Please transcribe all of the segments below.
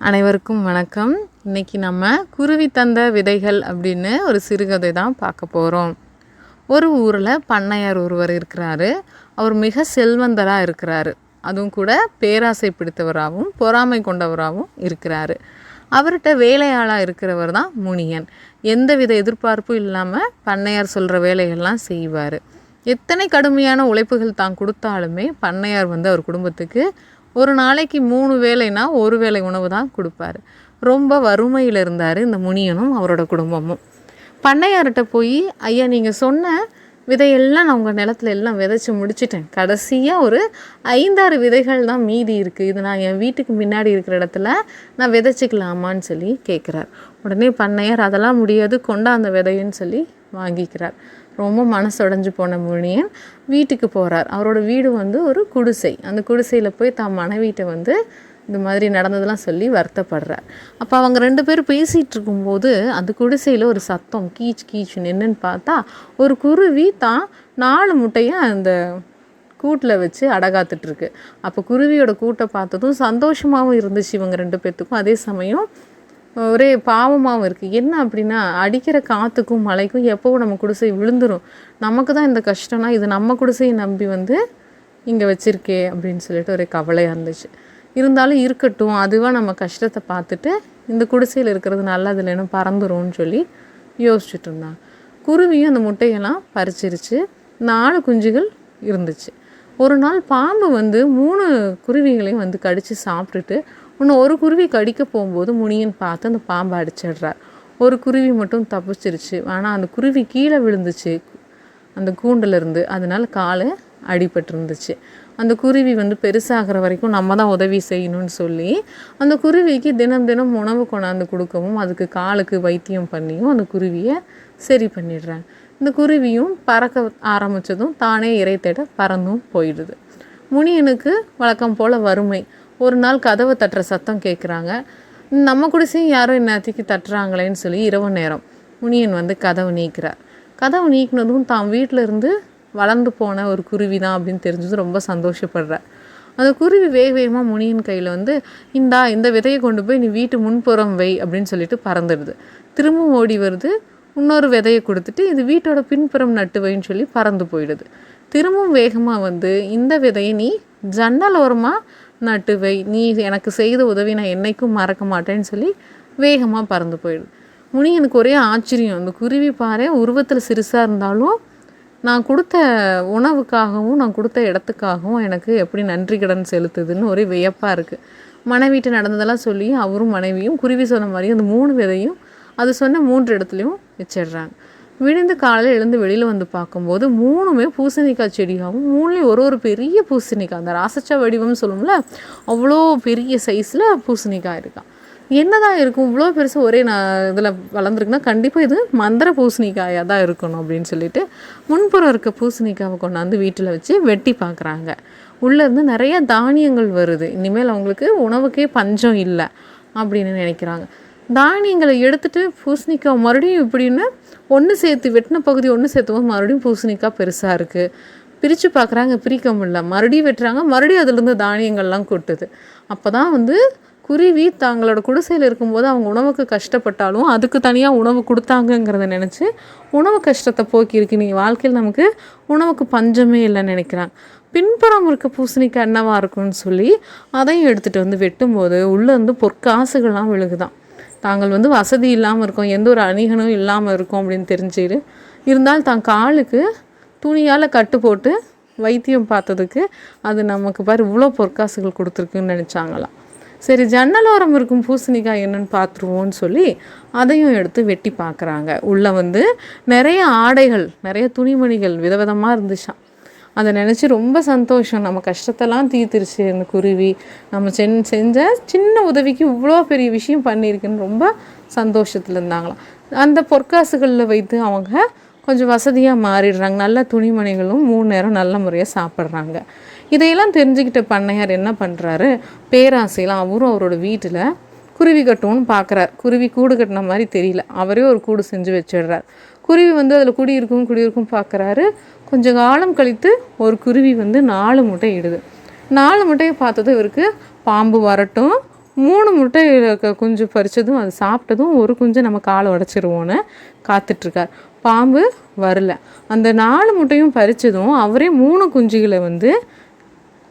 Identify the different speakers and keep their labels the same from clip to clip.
Speaker 1: அனைவருக்கும் வணக்கம். இன்றைக்கி நம்ம குருவி தந்த விதைகள் அப்படின்னு ஒரு சிறுகதை தான் பார்க்க போகிறோம். ஒரு ஊரில் பண்ணையார் ஒருவர் இருக்கிறாரு. அவர் மிக செல்வந்தராக இருக்கிறாரு. அதுவும் கூட பேராசை பிடித்தவராகவும் பொறாமை கொண்டவராகவும் இருக்கிறாரு. அவர்கிட்ட வேலையாளாக இருக்கிறவர் தான் முனியன். எந்தவித எதிர்பார்ப்பும் இல்லாமல் பண்ணையார் சொல்கிற வேலைகள்லாம் செய்வார். எத்தனை கடுமையான உழைப்புகள் தான் கொடுத்தாலுமே பண்ணையார் அவர் குடும்பத்துக்கு ஒரு நாளைக்கு 3 வேளைனா 1 வேளை உணவு தான் கொடுப்பாரு. ரொம்ப வறுமையில் இருந்தார் இந்த முனியனும் அவரோட குடும்பமும். பண்ணையார்கிட்ட போய், ஐயா நீங்கள் சொன்ன விதையெல்லாம் நான் உங்கள் நிலத்துல எல்லாம் விதைச்சி முடிச்சிட்டேன். கடைசியாக ஒரு 5-6 விதைகள் தான் மீதி இருக்குது. இது நான் என் வீட்டுக்கு முன்னாடி இருக்கிற இடத்துல நான் விதைச்சிக்கலாமான்னு சொல்லி கேட்குறார். உடனே பண்ணையார் அதெல்லாம் முடியாது, கொண்டா அந்த விதைன்னு சொல்லி வாங்கிக்கிறார். ரொம்ப மனசுடைஞ்சு போன முனியன் வீட்டுக்கு போகிறார். அவரோட வீடு ஒரு குடிசை. அந்த குடிசையில் போய் தான் மனைவிட்ட இந்த மாதிரி நடந்ததெல்லாம் சொல்லி வருத்தப்படுறார். அப்போ அவங்க 2 பேரும் பேசிகிட்டு இருக்கும்போது அந்த குடிசையில் ஒரு சத்தம், கீச் கீச்சுன்னு. என்னன்னு பார்த்தா ஒரு குருவி தான் 4 முட்டையை அந்த கூட்டில் வச்சு அடகாத்துட்ருக்கு. அப்போ குருவியோட கூட்டை பார்த்ததும் சந்தோஷமாகவும் இருந்துச்சு இவங்க 2 பேர்த்துக்கும். அதே சமயம் ஒரே பாவமாகவும் இருக்குது. என்ன அப்படின்னா, அடிக்கிற காற்றுக்கும் மழைக்கும் எப்போவும் நம்ம குடிசை விழுந்துடும். நமக்கு தான் இந்த கஷ்டம்னா இது நம்ம குடிசையை நம்பி இங்கே வச்சுருக்கே அப்படின்னு சொல்லிட்டு ஒரே கவலையாக இருந்துச்சு. இருந்தாலும் இருக்கட்டும், அதுவாக நம்ம கஷ்டத்தை பார்த்துட்டு இந்த குடிசையில் இருக்கிறது நல்லது இல்லைன்னு பறந்துரும்னு சொல்லி யோசிச்சுட்டு இருந்தாங்க. குருவியும் அந்த முட்டையெல்லாம் பறிச்சிருச்சு. 4 குஞ்சுகள் இருந்துச்சு. ஒரு நாள் பாம்பு 3 குருவிகளையும் கடித்து சாப்பிட்டுட்டு இன்னும் ஒரு குருவி கடிக்க போகும்போது முனியன் பார்த்து அந்த பாம்பை அடிச்சிடுறார். ஒரு குருவி மட்டும் தப்பிச்சிருச்சு. ஆனால் அந்த குருவி கீழே விழுந்துச்சு அந்த கூண்டிலிருந்து. அதனால காலை அடிபட்டுருந்துச்சு. அந்த குருவி பெருசாகிற வரைக்கும் நம்ம தான் உதவி செய்யணும்னு சொல்லி அந்த குருவிக்கு தினம் தினம் உணவு கொண்டாந்து கொடுக்கவும் அதுக்கு காலுக்கு வைத்தியம் பண்ணியும் அந்த குருவியை சரி பண்ணிடுறாங்க. இந்த குருவியும் பறக்க ஆரம்பித்ததும் தானே இறை தேட பறந்தும் போயிடுது. முனியனுக்கு வழக்கம் போல் வறுமை. ஒரு நாள் கதவை தட்டுற சத்தம் கேட்குறாங்க. நம்ம குடிசையும் யாரோ இந்நேரத்துக்கு தட்டுறாங்களேன்னு சொல்லி இரவு நேரம் முனியன் கதவை நீக்கிறார். கதவை நீக்கினதும் தான் வீட்டில் இருந்து வளர்ந்து போன ஒரு குருவி தான் அப்படின்னு தெரிஞ்சது ரொம்ப சந்தோஷப்படுறார். அந்த குருவி வேகமாக முனியன் கையில் இந்த விதையை கொண்டு போய் நீ வீட்டு முன்புறம் வை அப்படின்னு சொல்லிட்டு பறந்துடுது. திரும்பவும் ஓடி வருது. இன்னொரு விதையை கொடுத்துட்டு இது வீட்டோட பின்புறம் நட்டு வைன்னு சொல்லி பறந்து போயிடுது. திரும்பவும் வேகமாக இந்த விதையை நீ ஜன்னல் ஓரமாக நட்டு வை, நீ எனக்கு செய்த உதவி நான் என்னைக்கும் மறக்க மாட்டேன்னு சொல்லி வேகமாக பறந்து போயிடுது. முனியனுக்கு ஒரே ஆச்சரியம். அந்த குருவி பாரு உருவத்தில் சிறுசாக இருந்தாலும் நான் கொடுத்த உணவுக்காகவும் நான் கொடுத்த இடத்துக்காகவும் எனக்கு எப்படி நன்றி கடன் செலுத்துதுன்னு ஒரே வியப்பாக இருக்குது. மனைவிட்டு நடந்ததெல்லாம் சொல்லி அவரும் மனைவியும் குருவி சொன்ன மாதிரி அந்த 3 விதையும் அது சொன்ன 3 இடத்துலையும் வச்சிடுறாங்க. விழுந்து காலையில் எழுந்து வெளியில் பார்க்கும்போது 3மே பூசணிக்காய் செடியாகவும் 3லேயும் ஒரு பெரிய பூசணிக்காய், அந்த ராசச்சா வடிவம்னு சொல்லுவோம்ல, அவ்வளோ பெரிய சைஸில் பூசணிக்காய் இருக்கான். என்னதான் இருக்கும் இவ்வளோ பெருசு ஒரே இதில் வளர்ந்துருக்குன்னா கண்டிப்பாக இது மந்திர பூசணிக்காயாக தான் இருக்கணும் அப்படின்னு சொல்லிட்டு முன்புறம் இருக்க பூசணிக்காவை கொண்டாந்து வீட்டில் வச்சு வெட்டி பார்க்குறாங்க. உள்ளேருந்து நிறைய தானியங்கள் வருது. இனிமேல் அவங்களுக்கு உணவுக்கே பஞ்சம் இல்லை அப்படின்னு நினைக்கிறாங்க. தானியங்களை எடுத்துகிட்டு பூசணிக்காய் மறுபடியும் இப்படின்னு ஒன்று சேர்த்து வெட்டின பகுதி ஒன்று சேர்த்துவோம். மறுபடியும் பூசணிக்காய் பெருசாக இருக்குது. பிரித்து பார்க்குறாங்க, பிரிக்க முடியல. மறுபடியும் வெட்டுறாங்க, மறுபடியும் அதுலேருந்து தானியங்கள்லாம் கொட்டுது. அப்போ தான் குருவி தங்களோட குடிசையில் இருக்கும்போது அவங்க உணவுக்கு கஷ்டப்பட்டாலும் அதுக்கு தனியாக உணவு கொடுத்தாங்கங்கிறத நினச்சி உணவு கஷ்டத்தை போக்கியிருக்கு. நீ வாழ்க்கையில் நமக்கு உணவுக்கு பஞ்சமே இல்லைன்னு நினைக்கிறாங்க. பின்புறம் இருக்க பூசணிக்காய் என்னவாக இருக்கும்னு சொல்லி அதையும் எடுத்துகிட்டு வெட்டும்போது உள்ளேருந்து பொற்காசுகள்லாம் விழுகுதான். தாங்கள் வசதி இல்லாமல் இருக்கோம், எந்த ஒரு அணிகனும் இல்லாமல் இருக்கும் அப்படின்னு தெரிஞ்சுட்டு இருந்தாலும் தான் காலுக்கு துணியால் கட்டு போட்டு வைத்தியம் பார்த்ததுக்கு அது நமக்கு பாரு இவ்வளோ பொற்காசுகள் கொடுத்துருக்குன்னு நினச்சாங்களாம். சரி, ஜன்னலோரம் இருக்கும் பூசணிக்காய் என்னன்னு பார்த்துருவோன்னு சொல்லி அதையும் எடுத்து வெட்டி பார்க்குறாங்க. உள்ளே நிறைய ஆடைகள், நிறைய துணிமணிகள் விதவிதமாக இருந்துச்சான். அதை நினச்சி ரொம்ப சந்தோஷம். நம்ம கஷ்டத்தெல்லாம் தீர்த்துருச்சு அந்த குருவி. நம்ம செஞ்ச சின்ன உதவிக்கு இவ்வளோ பெரிய விஷயம் பண்ணியிருக்குன்னு ரொம்ப சந்தோஷத்தில் இருந்தாங்களாம். அந்த பொற்காசுகளில் வைத்து அவங்க கொஞ்சம் வசதியாக மாறிடுறாங்க. நல்ல துணிமணிகளும் 3 நேரம் நல்ல முறையாக சாப்பிட்றாங்க. இதையெல்லாம் தெரிஞ்சுக்கிட்ட பண்ணையார் என்ன பண்ணுறாரு, பேராசையெல்லாம் அவரும் அவரோட வீட்டில் குருவி கட்டுவோன்னு பார்க்குறார். குருவி கூடு கட்டின மாதிரி தெரியல. அவரே ஒரு கூடு செஞ்சு வச்சிடுறார். குருவி அதில் குடியிருக்கும் பார்க்குறாரு. கொஞ்சம் காலம் கழித்து ஒரு குருவி 4 முட்டை இடுது. 4 முட்டையை பார்த்தது இவருக்கு பாம்பு வரட்டும் 3 முட்டை குஞ்சு பறித்ததும் அது சாப்பிட்டதும் ஒரு குஞ்சை நம்ம காலை உடச்சிருவோன்னு காத்துட்ருக்கார். பாம்பு வரல. அந்த 4 முட்டையும் பறித்ததும் அவரே 3 குஞ்சுகளை வந்து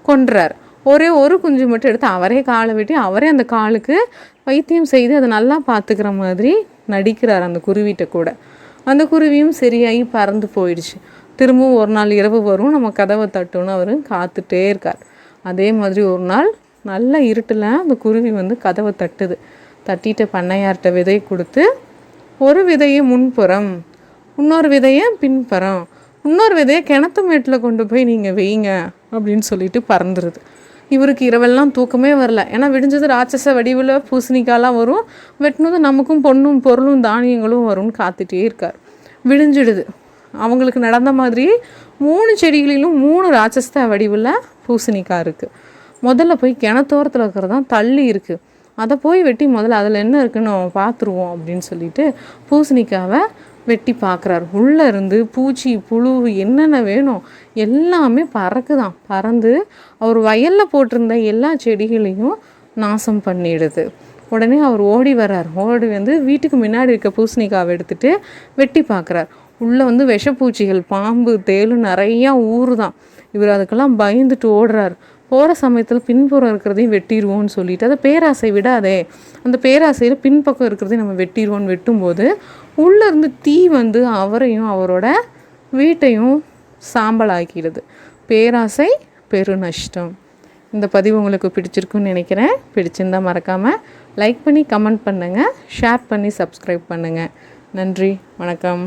Speaker 1: கொன்றார். ஒரே ஒரு குஞ்சு மட்டும் எடுத்து அவரே காலை வெட்டி அவரே அந்த காலுக்கு வைத்தியம் செய்து அதை நல்லா பார்த்துக்கிற மாதிரி நடிக்கிறார் அந்த குருவிட்ட கூட. அந்த குருவியும் சரியாகி பறந்து போயிடுச்சு. திரும்பவும் ஒரு நாள் இரவு வரும், நம்ம கதவை தட்டணும்னு அவர் காத்துட்டே இருக்கார். அதே மாதிரி ஒரு நாள் நல்ல இருட்டில் அந்த குருவி வந்து கதவை தட்டுது. தட்டிட்டு பண்ணையார்கிட்ட விதை கொடுத்து, ஒரு விதையை முன்புறம், இன்னொரு விதையை பின்புறம், இன்னொரு விதையை கிணத்து மேட்டில் கொண்டு போய் நீங்கள் வைங்க அப்படின்னு சொல்லிட்டு பறந்துருது. இவருக்கு இரவெல்லாம் தூக்கமே வரல. ஏன்னா விடிஞ்சது ராட்சச வடிவில் பூசணிக்காலாம் வரும், வெட்டினது நமக்கும் பொருளும் தானியங்களும் வரும்னு காத்துட்டே இருக்கார். விடிஞ்சிடுது. அவங்களுக்கு நடந்த மாதிரி 3 செடிகளிலும் 3 ராட்சச வடிவில் பூசணிக்காய் இருக்குது. முதல்ல போய் கிணத்தோரத்தில் இருக்கிறதான் தள்ளி இருக்குது, அதை போய் வெட்டி முதல்ல அதில் என்ன இருக்குன்னு பார்த்துருவோம் அப்படின்னு சொல்லிட்டு பூசணிக்காவை வெட்டி பார்க்குறாரு. உள்ளே இருந்து பூச்சி புழு என்னென்ன வேணும் எல்லாமே பறக்குதான். பறந்து அவர் வயலில் போட்டிருந்த எல்லா செடிகளையும் நாசம் பண்ணிடுது. உடனே அவர் ஓடி வர்றார். ஓடி வந்து வீட்டுக்கு முன்னாடி இருக்க பூசணிக்காவை எடுத்துகிட்டு வெட்டி பார்க்குறார். உள்ளே வந்து விஷப்பூச்சிகள், பாம்பு, தேளு நிறையா ஊறுதான். இவர் அதுக்கெல்லாம் பயந்துட்டு ஓடுறார். போகிற சமயத்தில் பின்புறம் இருக்கிறதையும் வெட்டிடுவோன்னு சொல்லிட்டு, அதை பேராசை விடாதே, அந்த பேராசையில் பின்பக்கம் இருக்கிறதையும் நம்ம வெட்டிடுவோன்னு வெட்டும்போது உள்ளேருந்து தீ வந்து அவரையும் அவரோட வீட்டையும் சாம்பல் ஆக்கிடுது. பேராசை பெருநஷ்டம். இந்த பதிவு உங்களுக்கு பிடிச்சிருக்குன்னு நினைக்கிறேன். பிடிச்சிருந்தால் மறக்காமல் லைக் பண்ணி கமெண்ட் பண்ணுங்கள், ஷேர் பண்ணி சப்ஸ்கிரைப் பண்ணுங்கள். நன்றி, வணக்கம்.